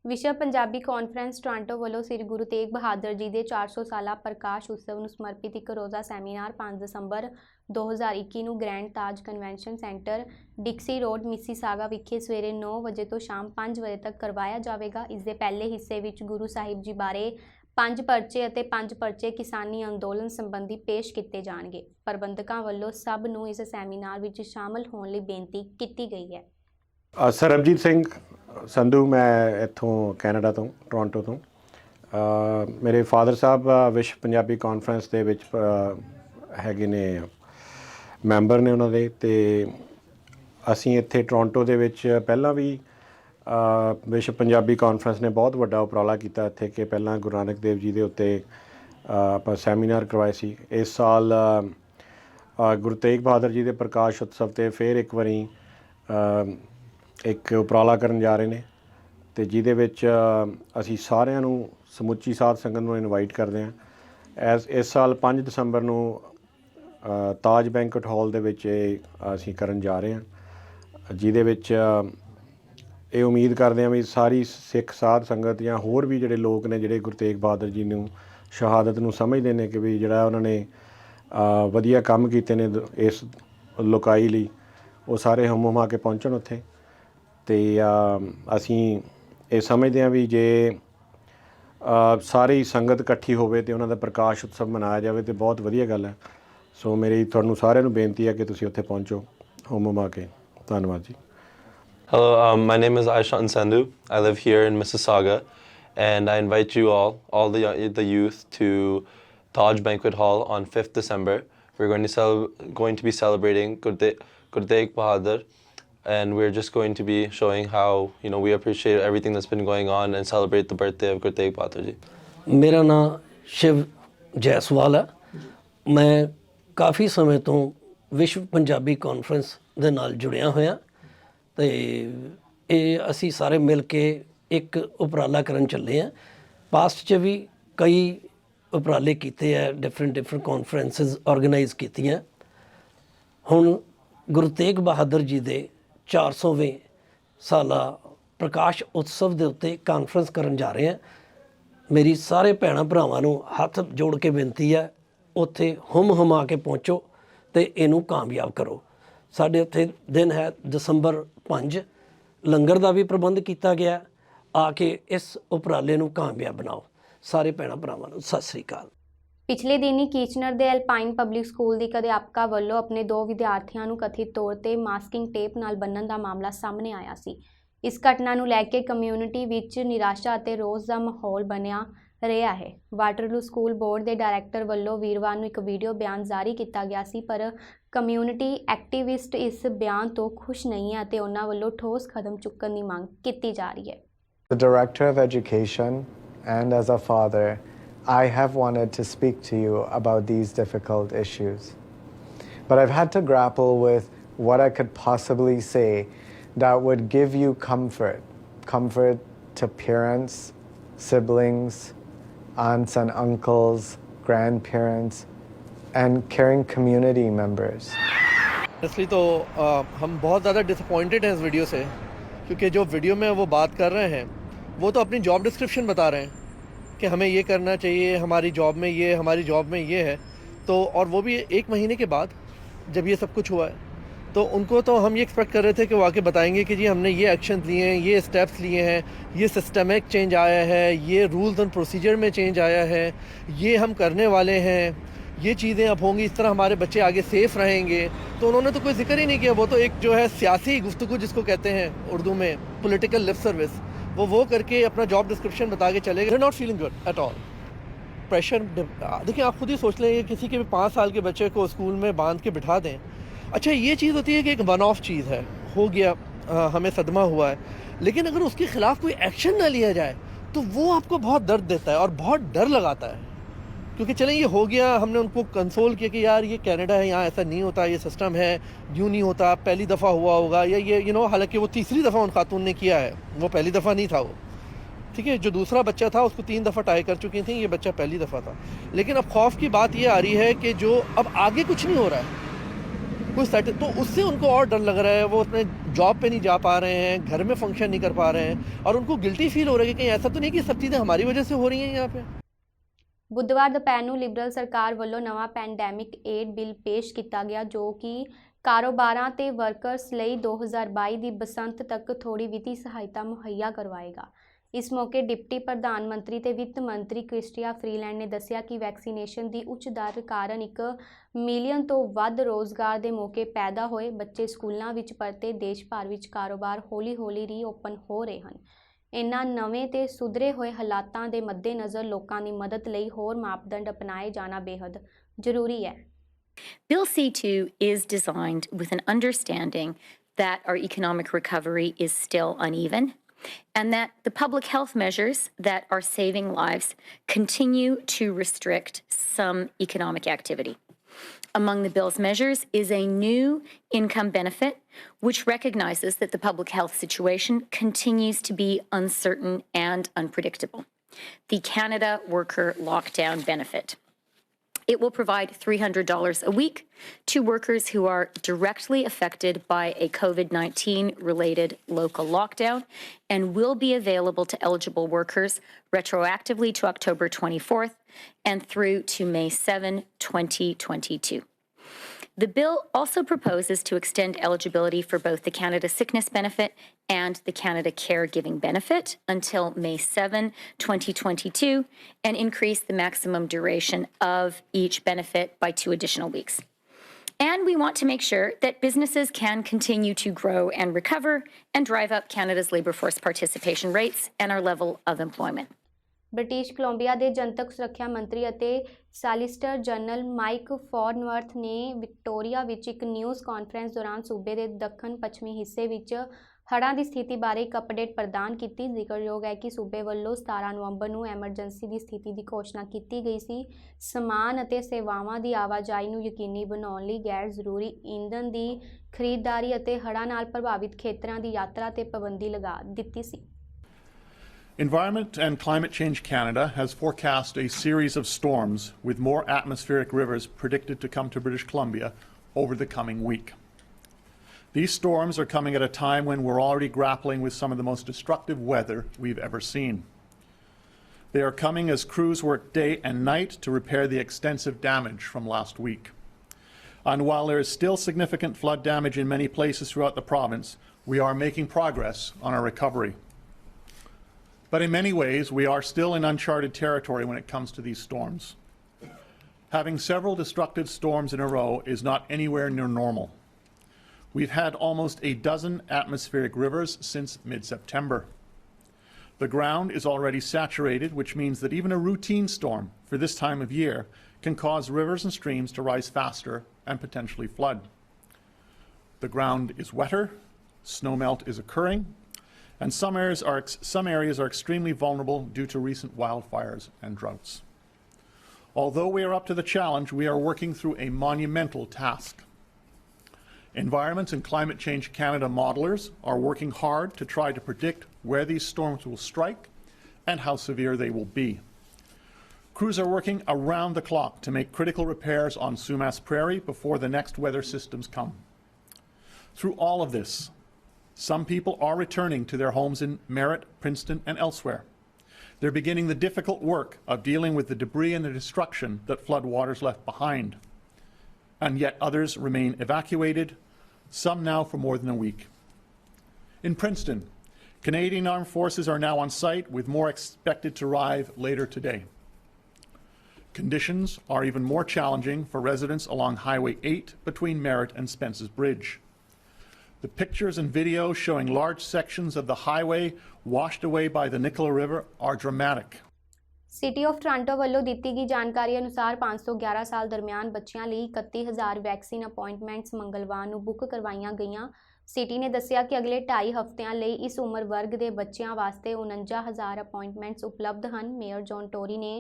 ਵਿਸ਼ਵ Punjabi conference Toronto ਵੱਲੋਂ ਸ੍ਰੀ ਗੁਰੂ ਤੇਗ ਬਹਾਦਰ ਜੀ ਦੇ 400 ਸਾਲਾ ਪ੍ਰਕਾਸ਼ ਉਤਸਵ ਨੂੰ ਸਮਰਪਿਤ ਇੱਕ ਰੋਜ਼ਾ ਸੈਮੀਨਾਰ 5 ਦਸੰਬਰ 2021 ਨੂੰ grand Taj convention centre Dixie road Mississauga ਵਿਖੇ ਸਵੇਰੇ 9 ਵਜੇ ਤੋਂ ਸ਼ਾਮ 5 ਵਜੇ ਤੱਕ ਕਰਵਾਇਆ ਜਾਵੇਗਾ। ਇਸ ਦੇ ਪਹਿਲੇ ਹਿੱਸੇ ਵਿੱਚ ਗੁਰੂ ਸਾਹਿਬ ਜੀ ਬਾਰੇ 5 ਪਰਚੇ ਅਤੇ 5 ਪਰਚੇ ਕਿਸਾਨੀ ਅੰਦੋਲਨ ਸੰਬੰਧੀ ਪੇਸ਼ ਕੀਤੇ ਜਾਣਗੇ। ਪ੍ਰਬੰਧਕਾਂ ਵੱਲੋਂ ਸਭ ਨੂੰ ਇਸ ਸੈਮੀਨਾਰ ਵਿੱਚ ਸ਼ਾਮਲ ਹੋਣ ਲਈ ਬੇਨਤੀ ਕੀਤੀ ਗਈ ਹੈ। ਸਰਬਜੀਤ ਸਿੰਘ ਸੰਧੂ, ਮੈਂ ਇੱਥੋਂ ਕੈਨੇਡਾ ਤੋਂ ਟੋਰਾਂਟੋ ਤੋਂ। ਮੇਰੇ ਫਾਦਰ ਸਾਹਿਬ ਵਿਸ਼ਵ ਪੰਜਾਬੀ ਕਾਨਫਰੰਸ ਦੇ ਵਿੱਚ ਹੈਗੇ ਨੇ, ਮੈਂਬਰ ਨੇ ਉਹਨਾਂ ਦੇ। ਅਤੇ ਅਸੀਂ ਇੱਥੇ ਟੋਰਾਂਟੋ ਦੇ ਵਿੱਚ ਪਹਿਲਾਂ ਵੀ ਵਿਸ਼ਵ ਪੰਜਾਬੀ ਕਾਨਫਰੰਸ ਨੇ ਬਹੁਤ ਵੱਡਾ ਉਪਰਾਲਾ ਕੀਤਾ ਇੱਥੇ ਕਿ ਪਹਿਲਾਂ ਗੁਰੂ ਨਾਨਕ ਦੇਵ ਜੀ ਦੇ ਉੱਤੇ ਆਪਾਂ ਸੈਮੀਨਾਰ ਕਰਵਾਏ ਸੀ। ਇਸ ਸਾਲ ਗੁਰੂ ਤੇਗ ਬਹਾਦਰ ਜੀ ਦੇ ਪ੍ਰਕਾਸ਼ ਉਤਸਵ 'ਤੇ ਫਿਰ ਇੱਕ ਵਾਰੀ ਇੱਕ ਉਪਰਾਲਾ ਕਰਨ ਜਾ ਰਹੇ ਨੇ, ਅਤੇ ਜਿਹਦੇ ਵਿੱਚ ਅਸੀਂ ਸਾਰਿਆਂ ਨੂੰ, ਸਮੁੱਚੀ ਸਾਧ ਸੰਗਤ ਨੂੰ ਇਨਵਾਈਟ ਕਰਦੇ ਹਾਂ। ਇਸ ਸਾਲ 5 ਦਸੰਬਰ ਨੂੰ ਤਾਜ ਬੈਂਕਟ ਹਾਲ ਦੇ ਵਿੱਚ ਅਸੀਂ ਕਰਨ ਜਾ ਰਹੇ ਹਾਂ, ਜਿਹਦੇ ਵਿੱਚ ਇਹ ਉਮੀਦ ਕਰਦੇ ਹਾਂ ਵੀ ਸਾਰੀ ਸਿੱਖ ਸਾਧ ਸੰਗਤ ਜਾਂ ਹੋਰ ਵੀ ਜਿਹੜੇ ਲੋਕ ਨੇ ਜਿਹੜੇ ਗੁਰੂ ਤੇਗ ਬਹਾਦਰ ਜੀ ਨੂੰ ਸ਼ਹਾਦਤ ਨੂੰ ਸਮਝਦੇ ਨੇ ਕਿ ਵੀ ਜਿਹੜਾ ਉਹਨਾਂ ਨੇ ਵਧੀਆ ਕੰਮ ਕੀਤੇ ਨੇ ਇਸ ਲੋਕਾਈ ਲਈ, ਉਹ ਸਾਰੇ ਹਮਾ ਕੇ ਪਹੁੰਚਣ ਉੱਥੇ। ਅਤੇ ਅਸੀਂ ਇਹ ਸਮਝਦੇ ਹਾਂ ਵੀ ਜੇ ਸਾਰੀ ਸੰਗਤ ਇਕੱਠੀ ਹੋਵੇ ਅਤੇ ਉਹਨਾਂ ਦਾ ਪ੍ਰਕਾਸ਼ ਉਤਸਵ ਮਨਾਇਆ ਜਾਵੇ ਤਾਂ ਬਹੁਤ ਵਧੀਆ ਗੱਲ ਹੈ। ਸੋ ਮੇਰੀ ਤੁਹਾਨੂੰ ਸਾਰਿਆਂ ਨੂੰ ਬੇਨਤੀ ਹੈ ਕਿ ਤੁਸੀਂ ਉੱਥੇ ਪਹੁੰਚੋ ਹਮਾ ਕੇ। ਧੰਨਵਾਦ ਜੀ। Hello, my name is Aishan Sandhu. I live here in Mississauga, and I invite you all the youth, to Taj Banquet Hall on 5th December. We're going to be celebrating Guru Tegh Bahadur, and we're just going to be showing how we appreciate everything that's been going on and celebrate the birthday of Guru Tegh Bahadur ji. ਮੇਰਾ ਨਾਮ ਸ਼ਿਵ ਜੈਸਵਾਲ ਹੈ। ਮੈਂ ਕਾਫੀ ਸਮੇਂ ਤੋਂ ਵਿਸ਼ਵ Punjabi conference ਦੇ ਨਾਲ ਜੁੜਿਆ ਹੋਇਆ, ਅਤੇ ਇਹ ਅਸੀਂ ਸਾਰੇ ਮਿਲ ਕੇ ਇੱਕ ਉਪਰਾਲਾ ਕਰਨ ਚੱਲੇ ਹਾਂ। ਪਾਸਟ 'ਚ ਵੀ ਕਈ ਉਪਰਾਲੇ ਕੀਤੇ ਹੈ, ਡਿਫਰੈਂਟ ਕਾਨਫਰੰਸਿਸ ਆਰਗੇਨਾਈਜ਼ ਕੀਤੀਆਂ। ਹੁਣ ਗੁਰੂ ਤੇਗ ਬਹਾਦਰ ਜੀ ਦੇ 400ਵੇਂ ਸਾਲਾ ਪ੍ਰਕਾਸ਼ ਉਤਸਵ ਦੇ ਉੱਤੇ ਕਾਨਫਰੰਸ ਕਰਨ ਜਾ ਰਹੇ ਹਾਂ। ਮੇਰੀ ਸਾਰੇ ਭੈਣਾਂ ਭਰਾਵਾਂ ਨੂੰ ਹੱਥ ਜੋੜ ਕੇ ਬੇਨਤੀ ਹੈ, ਉੱਥੇ ਹਮਾ ਕੇ ਪਹੁੰਚੋ ਅਤੇ ਇਹਨੂੰ ਕਾਮਯਾਬ ਕਰੋ। ਸਾਡੇ ਉੱਥੇ ਦਿਨ ਹੈ ਦਸੰਬਰ 5, ਲੰਗਰ ਦਾ ਵੀ ਪ੍ਰਬੰਧ ਕੀਤਾ ਗਿਆ। ਆ ਕੇ ਇਸ ਉਪਰਾਲੇ ਨੂੰ ਕਾਮਯਾਬ ਬਣਾਓ। ਸਾਰੇ ਭੈਣਾਂ ਭਰਾਵਾਂ ਨੂੰ ਸਤਿ ਸ੍ਰੀ ਅਕਾਲ। ਪਿਛਲੇ ਦਿਨੀ ਕੀਚਨਰ ਦੇ ਐਲਪਾਈਨ ਪਬਲਿਕ ਸਕੂਲ ਦੀ ਇੱਕ ਅਧਿਆਪਕਾ ਵੱਲੋਂ ਆਪਣੇ 2 ਵਿਦਿਆਰਥੀਆਂ ਨੂੰ ਕਥਿਤ ਤੌਰ ਤੇ ਮਾਸਕਿੰਗ ਟੇਪ ਨਾਲ ਬੰਨ੍ਹਣ ਦਾ ਮਾਮਲਾ ਸਾਹਮਣੇ ਆਇਆ ਸੀ। ਇਸ ਘਟਨਾ ਨੂੰ ਲੈ ਕੇ ਕਮਿਊਨਿਟੀ ਵਿੱਚ ਨਿਰਾਸ਼ਾ ਅਤੇ ਰੋਸ ਦਾ ਮਾਹੌਲ ਬਣਿਆ ਰਿਹਾ ਹੈ। ਵਾਟਰਲੂ ਸਕੂਲ ਬੋਰਡ ਦੇ ਡਾਇਰੈਕਟਰ ਵੱਲੋਂ ਵੀਰਵਾਰ ਨੂੰ ਇੱਕ ਵੀਡੀਓ ਬਿਆਨ ਜਾਰੀ ਕੀਤਾ ਗਿਆ ਸੀ, ਪਰ ਕਮਿਊਨਿਟੀ ਐਕਟਿਵਿਸਟ ਇਸ ਬਿਆਨ ਤੋਂ ਖੁਸ਼ ਨਹੀਂ ਹੈ ਅਤੇ ਉਹਨਾਂ ਵੱਲੋਂ ਠੋਸ ਕਦਮ ਚੁੱਕਣ ਦੀ ਮੰਗ ਕੀਤੀ ਜਾ ਰਹੀ ਹੈ। The Director of Education and as a father, I have wanted to speak to you about these difficult issues. But I've had to grapple with what I could possibly say that would give you comfort to parents, siblings, aunts and uncles, grandparents, and caring community members. इसलिए तो हम बहुत ज़्यादा disappointed हैं इस video से, क्योंकि जो वीडियो में वो बात कर रहे हैं वो तो अपनी जॉब डिस्क्रिप्शन बता रहे हैं कि हमें ये करना चाहिए, हमारी जॉब में ये, हमारी जॉब में ये है। तो और वो भी 1 महीने के बाद जब ये सब कुछ हुआ है, तो उनको तो हम ये एक्सपेक्ट कर रहे थे कि वो आके बताएंगे कि जी हमने ये एक्शन लिए हैं, ये स्टेप्स लिए हैं, ये सिस्टमिक चेंज आया है, ये रूल्स एंड प्रोसीजर में चेंज आया है, ये हम करने वाले हैं, ये चीज़ें अब होंगी, इस तरह हमारे बच्चे आगे सेफ़ रहेंगे। तो उन्होंने तो कोई जिक्र ही नहीं किया। वो तो एक जो है सियासी गुफ्तगू जिसको कहते हैं उर्दू में, पॉलिटिकल लिप सर्विस, वो करके अपना जॉब डिस्क्रिप्शन बता के चले गए। Not feeling good at all. Pressure, देखिए आप खुद ही सोच लें, किसी के भी 5 साल के बच्चे को स्कूल में बांध के बिठा दें। अच्छा, ये चीज़ होती है कि एक वन ऑफ चीज़ है, हो गया, हमें सदमा हुआ है, लेकिन अगर उसके ख़िलाफ़ कोई एक्शन ना लिया जाए तो वो आपको बहुत दर्द देता है और बहुत डर लगाता है। क्योंकि चलें ये हो गया, हमने उनको कंसोल किया कि यार ये कनाडा है, यहाँ ऐसा नहीं होता, ये सिस्टम है, यूँ नहीं होता, पहली दफ़ा हुआ होगा, या ये हालांकि वो तीसरी दफ़ा उन खातून ने किया है, वो पहली दफ़ा नहीं था वो, ठीक है। जो दूसरा बच्चा था उसको 3 दफ़ा टाई कर चुकी थी, ये बच्चा पहली दफ़ा था। लेकिन अब खौफ की बात ये आ रही है कि जो अब आगे कुछ नहीं हो रहा है, तो उससे उनको और डर लग रहा है, वो अपने जॉब पे नहीं जा पा रहे हैं, घर में फंक्शन नहीं कर पा रहे हैं, और उनको गिल्टी फील हो रहा है कि कहीं ऐसा तो नहीं कि सब चीज़ें हमारी वजह से हो रही हैं यहाँ पे। ਬੁੱਧਵਾਰ ਦੁਪਹਿਰ ਨੂੰ ਲਿਬਰਲ ਸਰਕਾਰ ਵੱਲੋਂ ਨਵਾਂ ਪੈਂਡੈਮਿਕ ਏਡ ਬਿੱਲ ਪੇਸ਼ ਕੀਤਾ ਗਿਆ ਜੋ ਕਿ ਕਾਰੋਬਾਰਾਂ ਤੇ ਵਰਕਰਸ ਲਈ 2022 ਦੀ ਬਸੰਤ ਤੱਕ ਥੋੜੀ ਵਿੱਤੀ ਸਹਾਇਤਾ ਮੁਹੱਈਆ ਕਰਵਾਏਗਾ। ਇਸ ਮੌਕੇ ਡਿਪਟੀ ਪ੍ਰਧਾਨ ਮੰਤਰੀ ਤੇ ਵਿੱਤ ਮੰਤਰੀ ਕ੍ਰਿਸਟੀਆ ਫਰੀਲੈਂਡ ਨੇ ਦੱਸਿਆ ਕਿ ਵੈਕਸੀਨੇਸ਼ਨ ਦੀ ਉੱਚ ਦਰ ਕਾਰਨ 1 ਮਿਲੀਅਨ ਤੋਂ ਵੱਧ ਰੋਜ਼ਗਾਰ ਦੇ ਮੌਕੇ ਪੈਦਾ ਹੋਏ, ਬੱਚੇ ਸਕੂਲਾਂ ਵਿੱਚ ਪੜ੍ਹਦੇ, ਦੇਸ਼ ਭਰ ਵਿੱਚ ਕਾਰੋਬਾਰ ਹੌਲੀ-ਹੌਲੀ ਰੀਓਪਨ ਹੋ ਰਹੇ ਹਨ। ਇਨ੍ਹਾਂ ਨਵੇਂ ਤੇ ਸੁਧਰੇ ਹੋਏ ਹਾਲਾਤਾਂ ਦੇ ਮੱਦੇਨਜ਼ਰ ਲੋਕਾਂ ਦੀ ਮਦਦ ਲਈ ਹੋਰ ਮਾਪਦੰਡ ਅਪਣਾਏ ਜਾਣਾ ਬੇहद ਜ਼ਰੂਰੀ ਹੈ। Bill C2 is designed with an understanding that our economic recovery is still uneven and that the public health measures that are saving lives continue to restrict some economic activity. Among the bill's measures is a new income benefit, which recognizes that the public health situation continues to be uncertain and unpredictable. The Canada Worker Lockdown Benefit. It will provide $300 a week to workers who are directly affected by a COVID-19 related local lockdown and will be available to eligible workers retroactively to October 24th and through to May 7, 2022. The bill also proposes to extend eligibility for both the Canada Sickness Benefit and the Canada Caregiving Benefit until May 7, 2022, and increase the maximum duration of each benefit by 2 additional weeks. And we want to make sure that businesses can continue to grow and recover and drive up Canada's labour force participation rates and our level of employment. British Columbia ਦੇ ਜਨਤਕ ਸੁਰੱਖਿਆ ਮੰਤਰੀ ਅਤੇ solicitor general mic ਫੋਰਨਵਰਥ ਨੇ Victoria ਵਿੱਚ ਇੱਕ news conference ਦੌਰਾਨ ਸੂਬੇ ਦੇ ਦੱਖਣ ਪੱਛਮੀ ਹਿੱਸੇ ਵਿੱਚ ਹੜ੍ਹਾਂ ਦੀ ਸਥਿਤੀ ਬਾਰੇ ਇੱਕ ਅਪਡੇਟ ਪ੍ਰਦਾਨ ਕੀਤੀ। ਜ਼ਿਕਰਯੋਗ ਹੈ ਕਿ ਸੂਬੇ ਵੱਲੋਂ 17 ਨਵੰਬਰ ਨੂੰ ਐਮਰਜੈਂਸੀ ਦੀ ਸਥਿਤੀ ਦੀ ਘੋਸ਼ਣਾ ਕੀਤੀ ਗਈ ਸੀ। ਸਮਾਨ ਅਤੇ ਸੇਵਾਵਾਂ ਦੀ ਆਵਾਜਾਈ ਨੂੰ ਯਕੀਨੀ ਬਣਾਉਣ ਲਈ ਗੈਰ ਜ਼ਰੂਰੀ ਈਂਧਨ ਦੀ ਖਰੀਦਦਾਰੀ ਅਤੇ ਹੜ੍ਹਾਂ ਨਾਲ ਪ੍ਰਭਾਵਿਤ ਖੇਤਰਾਂ ਦੀ ਯਾਤਰਾ ਤੇ ਪਾਬੰਦੀ ਲਗਾ ਦਿੱਤੀ ਸੀ। Environment and Climate Change Canada has forecast a series of storms with more atmospheric rivers predicted to come to British Columbia over the coming week. These storms are coming at a time when we're already grappling with some of the most destructive weather we've ever seen. They are coming as crews work day and night to repair the extensive damage from last week. And while there is still significant flood damage in many places throughout the province, we are making progress on our recovery. But in many ways, we are still in uncharted territory when it comes to these storms. Having several destructive storms in a row is not anywhere near normal. We've had almost a dozen atmospheric rivers since mid-September. The ground is already saturated, which means that even a routine storm for this time of year can cause rivers and streams to rise faster and potentially flood. The ground is wetter, snowmelt is occurring, and some areas are extremely vulnerable due to recent wildfires and droughts. Although we are up to the challenge, we are working through a monumental task. Environment and Climate Change Canada modelers are working hard to try to predict where these storms will strike and how severe they will be. Crews are working around the clock to make critical repairs on Sumas Prairie before the next weather systems come. Through all of this, some people are returning to their homes in Merritt, Princeton, and elsewhere. They're beginning the difficult work of dealing with the debris and the destruction that flood waters left behind. And yet others remain evacuated, some now for more than a week. In Princeton, Canadian Armed Forces are now on site, with more expected to arrive later today. Conditions are even more challenging for residents along Highway 8 between Merritt and Spence's Bridge. The pictures and videos showing large sections of the highway washed away by the Nicola River are dramatic. City of Toronto ਵੱਲੋਂ ਦਿੱਤੀ ਗਈ ਜਾਣਕਾਰੀ ਅਨੁਸਾਰ 511 ਸਾਲ ਦਰਮਿਆਨ ਬੱਚਿਆਂ ਲਈ 31000 vaccine appointments ਮੰਗਲਵਾਰ ਨੂੰ ਬੁੱਕ ਕਰਵਾਈਆਂ ਗਈਆਂ। ਸਿਟੀ ਨੇ ਦੱਸਿਆ ਕਿ ਅਗਲੇ 2.5 ਹਫ਼ਤਿਆਂ ਲਈ ਇਸ ਉਮਰ ਵਰਗ ਦੇ ਬੱਚਿਆਂ ਵਾਸਤੇ 49000 ਅਪਾਇੰਟਮੈਂਟਸ ਉਪਲਬਧ ਹਨ। ਮੇਅਰ ਜੌਨ ਟੋਰੀ ਨੇ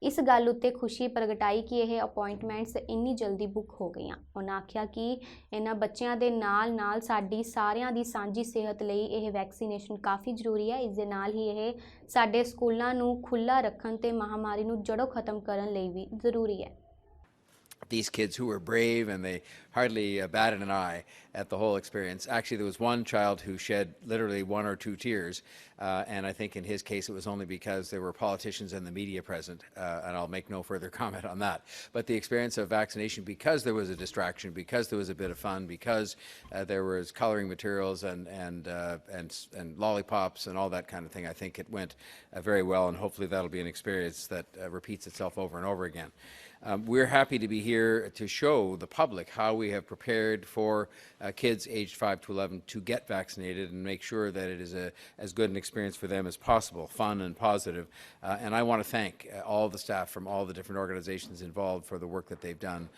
ਇਸ ਗੱਲ ਉੱਤੇ ਖੁਸ਼ੀ ਪ੍ਰਗਟਾਈ ਕਿ ਇਹ ਅਪਾਇੰਟਮੈਂਟਸ ਇੰਨੀ ਜਲਦੀ ਬੁੱਕ ਹੋ ਗਈਆਂ। ਉਹਨਾਂ ਆਖਿਆ ਕਿ ਇਹਨਾਂ ਬੱਚਿਆਂ ਦੇ ਨਾਲ ਸਾਡੀ ਸਾਰਿਆਂ ਦੀ ਸਾਂਝੀ ਸਿਹਤ ਲਈ ਇਹ ਵੈਕਸੀਨੇਸ਼ਨ ਕਾਫੀ ਜ਼ਰੂਰੀ ਹੈ। ਇਸ ਦੇ ਨਾਲ ਹੀ ਇਹ ਸਾਡੇ ਸਕੂਲਾਂ ਨੂੰ ਖੁੱਲ੍ਹਾ ਰੱਖਣ ਤੇ ਮਹਾਮਾਰੀ ਨੂੰ ਜੜੋਂ ਖਤਮ ਕਰਨ ਲਈ ਵੀ ਜ਼ਰੂਰੀ ਹੈ। these kids who were brave, and they hardly batted an eye at the whole experience. Actually, there was one child who shed literally 1 or 2 tears, and I think in his case it was only because there were politicians and the media present, and I'll make no further comment on that. But the experience of vaccination, because there was a distraction, because there was a bit of fun, because there was coloring materials and lollipops and all that kind of thing, I think it went very well, and hopefully that'll be an experience that repeats itself over and over again. We're happy to be here to show the public how we have prepared for kids aged 5 to 11 to get vaccinated and make sure that it is as good an experience for them as possible, fun and positive. And I want to thank all the staff from all the different organizations involved for the work that they've done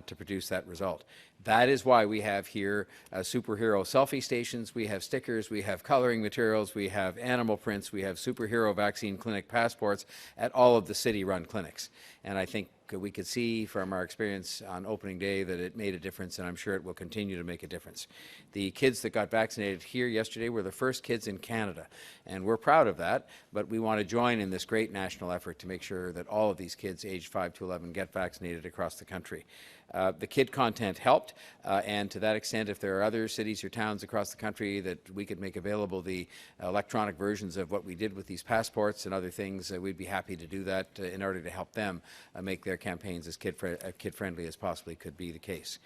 to produce that result. That is why we have here superhero selfie stations, we have stickers, we have coloring materials, we have animal prints, we have superhero vaccine clinic passports at all of the city-run clinics. And I think we could see from our experience on opening day that it made a difference, and I'm sure it will continue to make a difference. The kids that got vaccinated here yesterday were the first kids in Canada, and we're proud of that, but we want to join in this great national effort to make sure that all of these kids aged 5 to 11 get vaccinated across the country. The kid content helped, and to that extent, if there are other cities or towns across the country that we could make available the electronic versions of what we did with these passports and other things, we'd be happy to do that in order to help them make their campaigns as kid-friendly as possibly could be the case.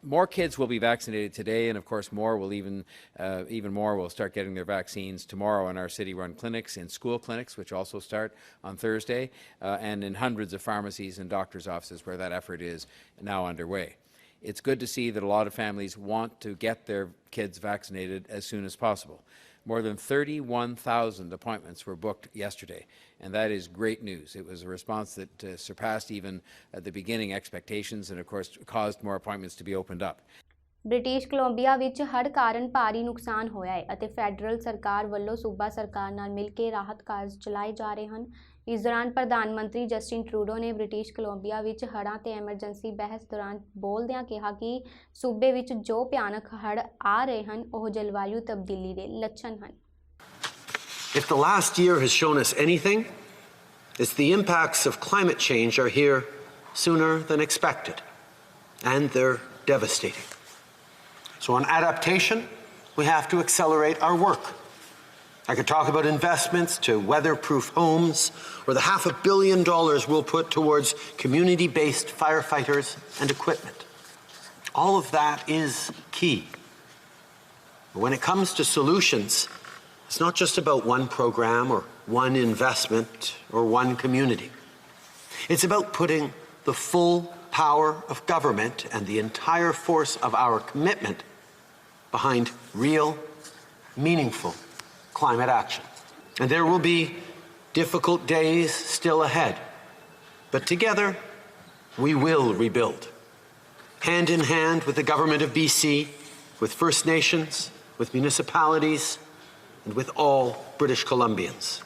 More kids will be vaccinated today, and of course more will even more will start getting their vaccines tomorrow in our city-run clinics, in school clinics, which also start on Thursday, and in hundreds of pharmacies and doctors' offices where that effort is now underway. It's good to see that a lot of families want to get their kids vaccinated as soon as possible. More than 31,000 appointments were booked yesterday, and that is great news. It was a response that surpassed even at the beginning expectations, and of course caused more appointments to be opened up. British Columbia ਵਿੱਚ ਹੜ੍ਹ ਕਾਰਨ ਭਾਰੀ ਨੁਕਸਾਨ ਹੋਇਆ ਹੈ ਅਤੇ federal ਸਰਕਾਰ ਵੱਲੋਂ ਸੂਬਾ ਸਰਕਾਰ ਨਾਲ ਮਿਲ ਕੇ ਰਾਹਤ ਕਾਰਜ ਚਲਾਏ ਜਾ ਰਹੇ ਹਨ। ਇਸ ਦੌਰਾਨ ਪ੍ਰਧਾਨ ਮੰਤਰੀ ਜਸਟਿਨ ਟਰੂਡੋ ਨੇ ਬ੍ਰਿਟਿਸ਼ ਕੋਲੰਬੀਆ ਵਿੱਚ ਹੜ੍ਹਾਂ ਤੇ ਐਮਰਜੈਂਸੀ ਬਹਿਸ ਦੌਰਾਨ ਬੋਲਦਿਆਂ ਕਿਹਾ ਕਿ ਸੂਬੇ ਵਿੱਚ ਜੋ ਭਿਆਨਕ ਹੜ੍ਹ ਆ ਰਹੇ ਹਨ ਉਹ ਜਲਵਾਯੂ ਤਬਦੀਲੀ ਦੇ ਲੱਛਣ ਹਨ। If the last year has shown us anything, it's the impacts of climate change are here sooner than expected, and they're devastating. So on adaptation, we have to accelerate our work. I could talk about investments to weather-proof homes, or the $500 million we'll put towards community-based firefighters and equipment. All of that is key. But when it comes to solutions, it's not just about one program or one investment or one community. It's about putting the full power of government and the entire force of our commitment behind real, meaningful climate action. And there will be difficult days still ahead, but together we will rebuild. Hand in hand with the government of BC, with First Nations, with municipalities, and with all British Columbians.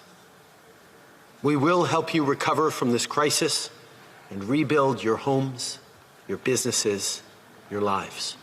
We will help you recover from this crisis and rebuild your homes, your businesses, your lives.